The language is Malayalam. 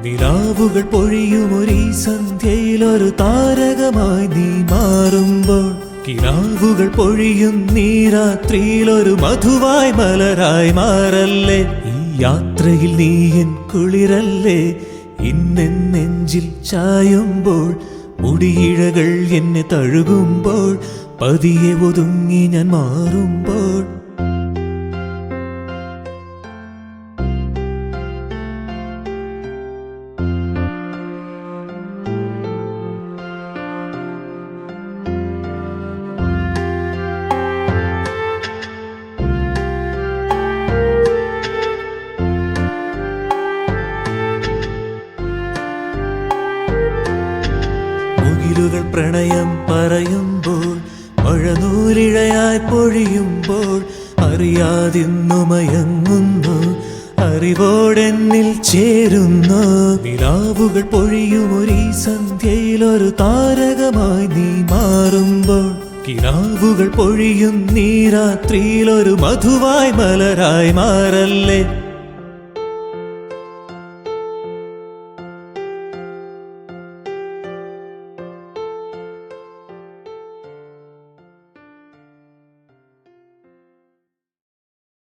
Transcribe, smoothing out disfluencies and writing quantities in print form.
നിലാവുകൾ പൊഴിയുമൊരീ സന്ധ്യയിലൊരു താരകമായി നീ മാറുമ്പോൾ, കിനാവുകൾ പൊഴിയും നീ രാത്രിയിലൊരു മധുവായി മലരായി മാറല്ലേ. ഈ യാത്രയിൽ നീ എൻ കുളിരല്ലേ, ഇന്നെൻ നെഞ്ചിൽ ചായുമ്പോൾ, മുടിയിഴകൾ എന്നെ തഴുകുമ്പോൾ, പതിയെ ഒതുങ്ങി ഞാൻ മാറുമ്പോൾ. മുകിലുകൾ പ്രണയം പറയുമ്പോൾ, മഴനൂലിഴയായി പൊഴിയുമ്പോൾ, അറിയാതിന്നു മയങ്ങുന്നു, അറിവോടെന്നിൽ ചേരുന്നു. നിലാവുകൾ പൊഴിയുമൊരീ സന്ധ്യയിലൊരു താരകമായി നീ മാറുമ്പോൾ, കിനാവുകൾ പൊഴിയും നീ രാത്രിയിലൊരു മധുവായി മലരായി മാറല്ലേ.